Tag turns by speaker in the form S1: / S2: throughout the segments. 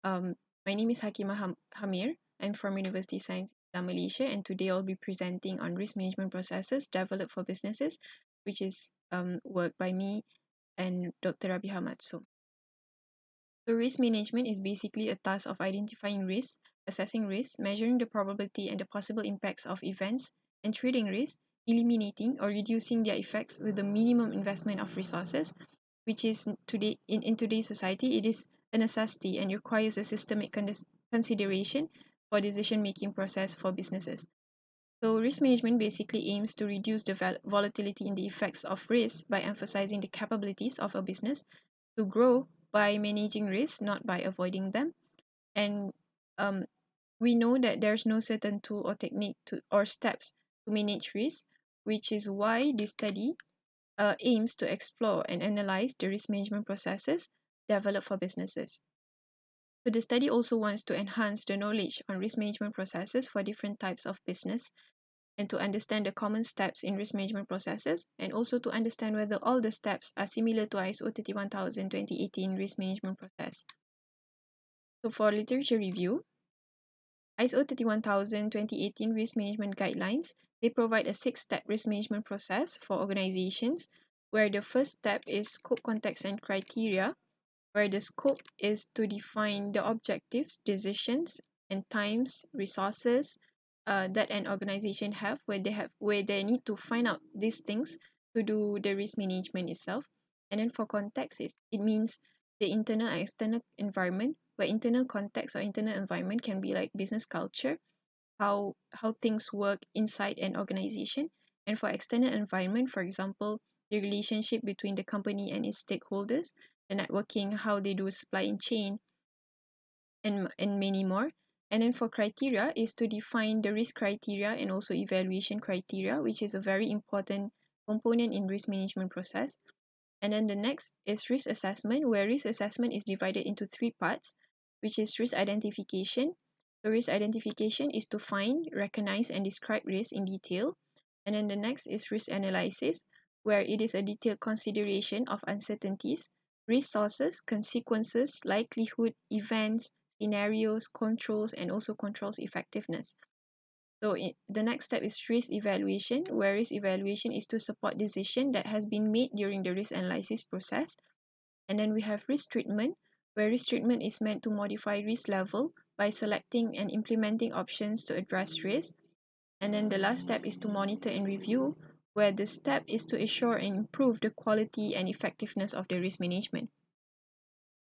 S1: My name is Hakimah Hamir. I'm from University Sains in Malaysia, and today I'll be presenting on risk management processes developed for businesses, which is work by me and Dr. Rabi Hamatsu. So risk management is basically a task of identifying risks, assessing risks, measuring the probability and the possible impacts of events, and treating risks, eliminating or reducing their effects with the minimum investment of resources, which is today in today's society, it is a necessity and requires a systemic consideration for decision-making process for businesses. So risk management basically aims to reduce the volatility in the effects of risk by emphasizing the capabilities of a business to grow by managing risk, not by avoiding them. And um, we know that there's no certain tool or technique or steps to manage risk, which is why this study aims to explore and analyze the risk management processes developed for businesses. So the study also wants to enhance the knowledge on risk management processes for different types of business and to understand the common steps in risk management processes and also to understand whether all the steps are similar to ISO 31000 2018 risk management process. So for literature review, ISO 31000 2018 risk management guidelines, they provide a 6-step risk management process for organizations where the first step is scope, context, and criteria, where the scope is to define the objectives, decisions, and times, resources that an organization have where they need to find out these things to do the risk management itself. And then for context, it means the internal and external environment, where internal context or internal environment can be like business culture, how things work inside an organization. And for external environment, for example, the relationship between the company and its stakeholders, the networking, how they do supply chain, and many more. And then for criteria is to define the risk criteria and also evaluation criteria, which is a very important component in risk management process. And then the next is risk assessment, where risk assessment is divided into 3 parts, which is risk identification. So risk identification is to find, recognize, and describe risk in detail. And then the next is risk analysis, where it is a detailed consideration of uncertainties, risk sources, consequences, likelihood, events, scenarios, controls, and also controls effectiveness. So the next step is risk evaluation, where risk evaluation is to support decision that has been made during the risk analysis process. And then we have risk treatment, where risk treatment is meant to modify risk level by selecting and implementing options to address risk. And then the last step is to monitor and review, where the step is to assure and improve the quality and effectiveness of the risk management.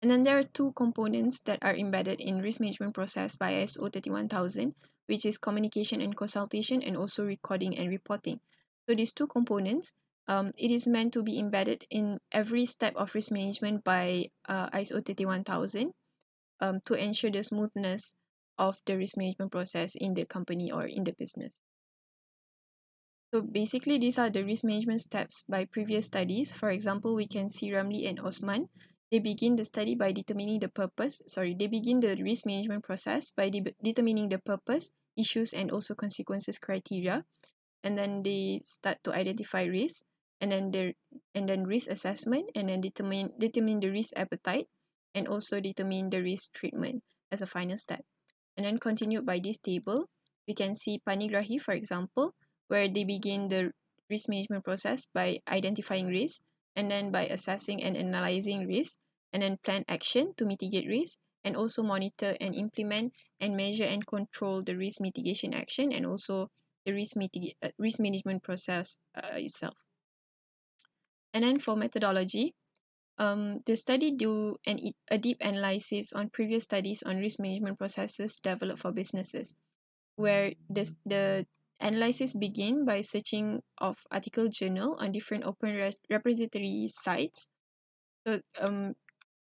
S1: And then there are 2 components that are embedded in risk management process by ISO 31000, which is communication and consultation and also recording and reporting. So these 2 components, it is meant to be embedded in every step of risk management by ISO 31000 to ensure the smoothness of the risk management process in the company or in the business. So basically, these are the risk management steps by previous studies. For example, we can see Ramli and Osman. They begin the study by determining the purpose. They begin the risk management process by determining the purpose, issues, and also consequences criteria. And then they start to identify risk, and then risk assessment, and then determine the risk appetite, and also determine the risk treatment as a final step. And then continued by this table, we can see Panigrahi, for example, where they begin the risk management process by identifying risk, and then by assessing and analyzing risk, and then plan action to mitigate risk, and also monitor and implement and measure and control the risk mitigation action, and also the risk management process itself. And then for methodology, the study do a deep analysis on previous studies on risk management processes developed for businesses, where the analysis begin by searching of article journal on different open repository sites. So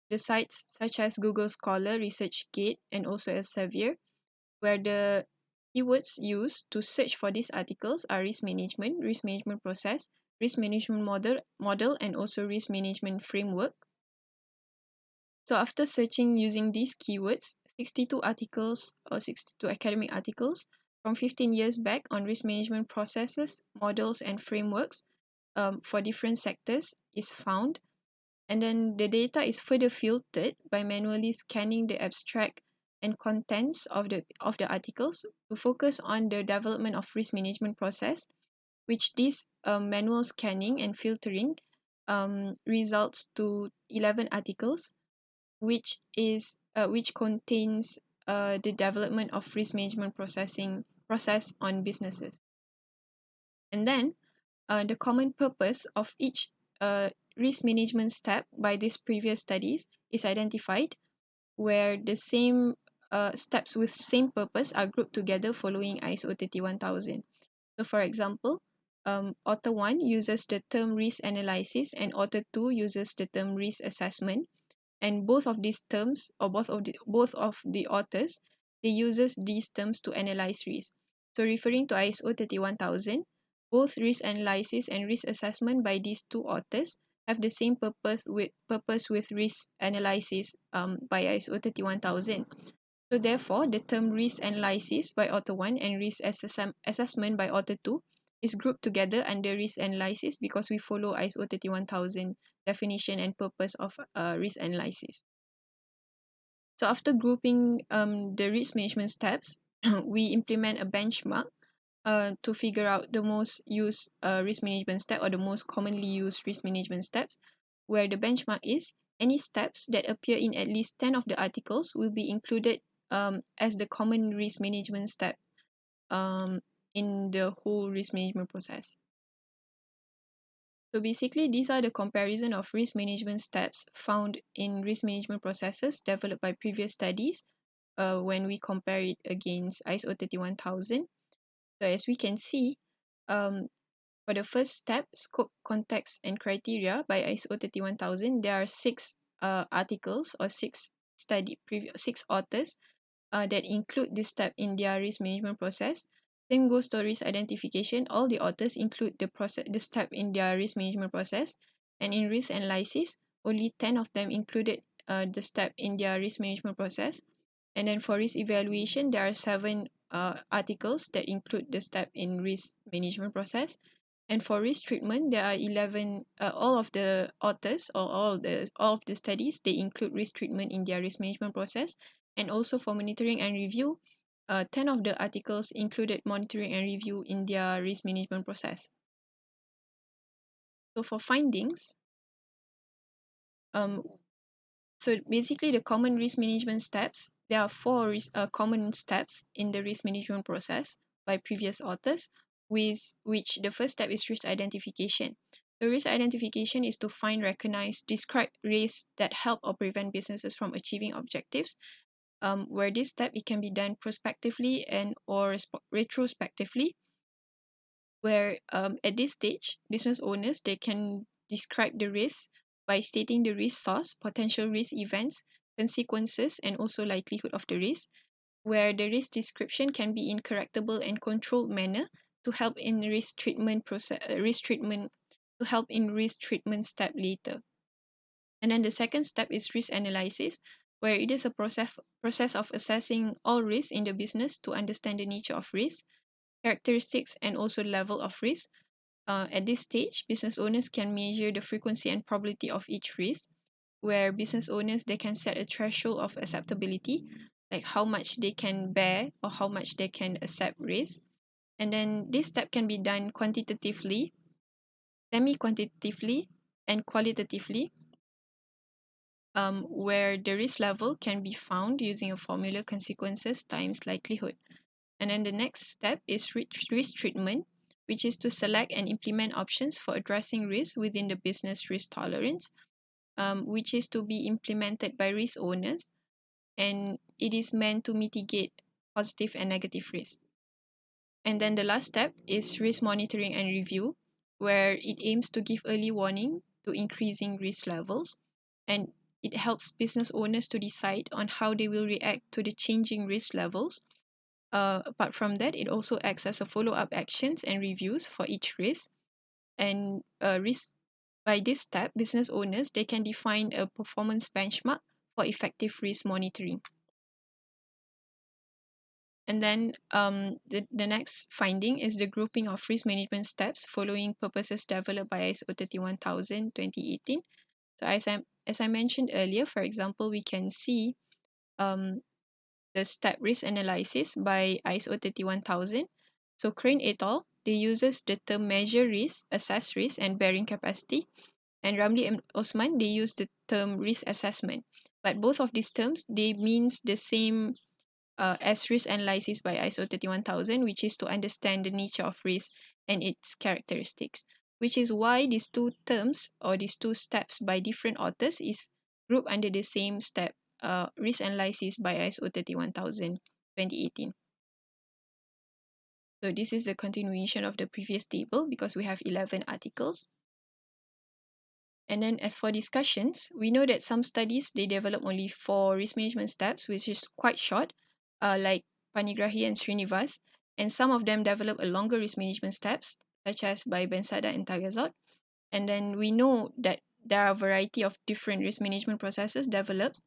S1: the sites such as Google Scholar, ResearchGate, and also Elsevier, where the keywords used to search for these articles are risk management process, risk management model, and also risk management framework. So after searching using these keywords, 62 articles or 62 academic articles from 15 years back on risk management processes, models, and frameworks for different sectors is found. And then the data is further filtered by manually scanning the abstract and contents of the articles to focus on the development of risk management process, which this manual scanning and filtering results to 11 articles, which contains the development of risk management process on businesses. And then the common purpose of each risk management step by these previous studies is identified, where the same steps with same purpose are grouped together following ISO 31000. So for example, author 1 uses the term risk analysis and author 2 uses the term risk assessment, and both of these terms, or both of the authors, they uses these terms to analyze risk. So referring to ISO 31000, both risk analysis and risk assessment by these two authors have the same purpose with risk analysis by ISO 31000. So therefore, the term risk analysis by author 1 and risk assessment by author 2 is grouped together under risk analysis because we follow ISO 31000 definition and purpose of risk analysis. So after grouping the risk management steps, we implement a benchmark to figure out the most used risk management step, or the most commonly used risk management steps, where the benchmark is any steps that appear in at least 10 of the articles will be included as the common risk management step in the whole risk management process. So basically, these are the comparison of risk management steps found in risk management processes developed by previous studies when we compare it against ISO 31000. So as we can see, for the first step, scope, context, and criteria by ISO 31000, there are 6 articles or 6 authors that include this step in their risk management process. Same goes to risk identification. All the authors include the step in their risk management process, and in risk analysis, only 10 of them included the step in their risk management process. And then for risk evaluation, there are 7 articles that include the step in risk management process. And for risk treatment, there are 11. All of the authors, or all of the studies, they include risk treatment in their risk management process. And also for monitoring and review, 10 of the articles included monitoring and review in their risk management process. So for findings, so basically the common risk management steps, there are 4 common steps in the risk management process by previous authors, with which the first step is risk identification. The risk identification is to find, recognize, describe risks that help or prevent businesses from achieving objectives. Where this step, it can be done prospectively and or retrospectively, where at this stage, business owners, they can describe the risk by stating the risk source, potential risk events, consequences, and also likelihood of the risk, where the risk description can be in correctable and controlled manner to help in risk treatment step later. And then the second step is risk analysis, where it is a process of assessing all risks in the business to understand the nature of risk, characteristics, and also level of risk. At this stage, business owners can measure the frequency and probability of each risk, where business owners, they can set a threshold of acceptability, like how much they can bear or how much they can accept risk. And then this step can be done quantitatively, semi-quantitatively, and qualitatively, where the risk level can be found using a formula, consequences times likelihood. And then the next step is risk treatment, which is to select and implement options for addressing risk within the business risk tolerance, which is to be implemented by risk owners, and it is meant to mitigate positive and negative risk. And then the last step is risk monitoring and review, where it aims to give early warning to increasing risk levels, and it helps business owners to decide on how they will react to the changing risk levels. Apart from that, it also acts as a follow-up actions and reviews for each risk. And by this step, business owners, they can define a performance benchmark for effective risk monitoring. And then the next finding is the grouping of risk management steps following purposes developed by ISO 31000 2018. So as I mentioned earlier, for example, we can see um, the step risk analysis by ISO 31000. So Crane et al. They uses the term measure risk, assess risk, and bearing capacity. And Ramli and Osman, they use the term risk assessment. But both of these terms, they means the same as risk analysis by ISO 31000, which is to understand the nature of risk and its characteristics, which is why these two terms or these two steps by different authors is grouped under the same step, risk analysis by ISO 31000 2018. So this is the continuation of the previous table because we have 11 articles. And then as for discussions, we know that some studies, they develop only 4 risk management steps, which is quite short, like Panigrahi and Srinivas. And some of them develop a longer risk management steps, such as by Bensada and Tagazot. And then we know that there are a variety of different risk management processes developed,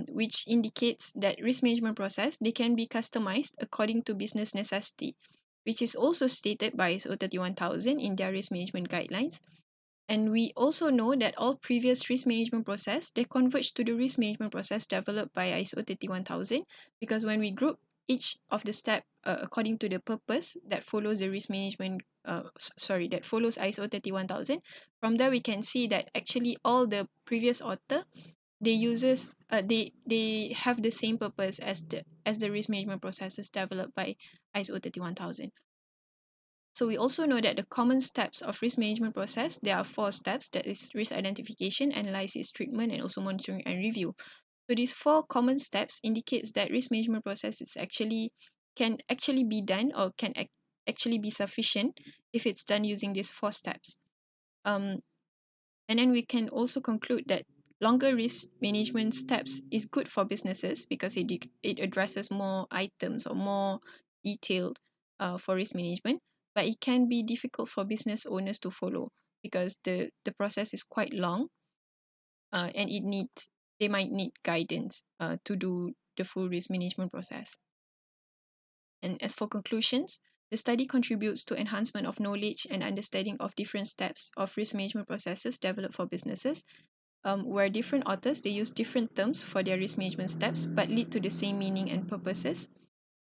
S1: which indicates that risk management process, they can be customized according to business necessity, which is also stated by ISO 31000 in their risk management guidelines. And we also know that all previous risk management process, they converge to the risk management process developed by ISO 31000, because when we group each of the step according to the purpose that follows the risk management, that follows ISO 31000, from there we can see that actually all the previous author, they have the same purpose as the risk management processes developed by ISO 31000. So we also know that the common steps of risk management process, there are 4 steps, that is risk identification, analysis, treatment, and also monitoring and review. So these 4 common steps indicates that risk management process can actually be done or can actually be sufficient if it's done using these 4 steps. And then we can also conclude that longer risk management steps is good for businesses because it addresses more items or more detailed for risk management, but it can be difficult for business owners to follow because the process is quite long, and they might need guidance to do the full risk management process. And as for conclusions, the study contributes to enhancement of knowledge and understanding of different steps of risk management processes developed for businesses, where different authors, they use different terms for their risk management steps but lead to the same meaning and purposes.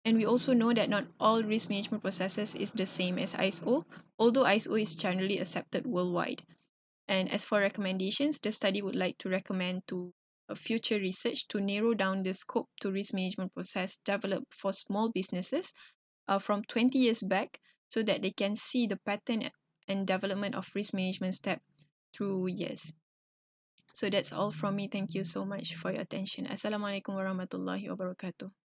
S1: And we also know that not all risk management processes is the same as ISO, although ISO is generally accepted worldwide. And as for recommendations, the study would like to recommend to future research to narrow down the scope to risk management process developed for small businesses from 20 years back, so that they can see the pattern and development of risk management step through years. So that's all from me. Thank you so much for your attention. Assalamualaikum warahmatullahi wabarakatuh.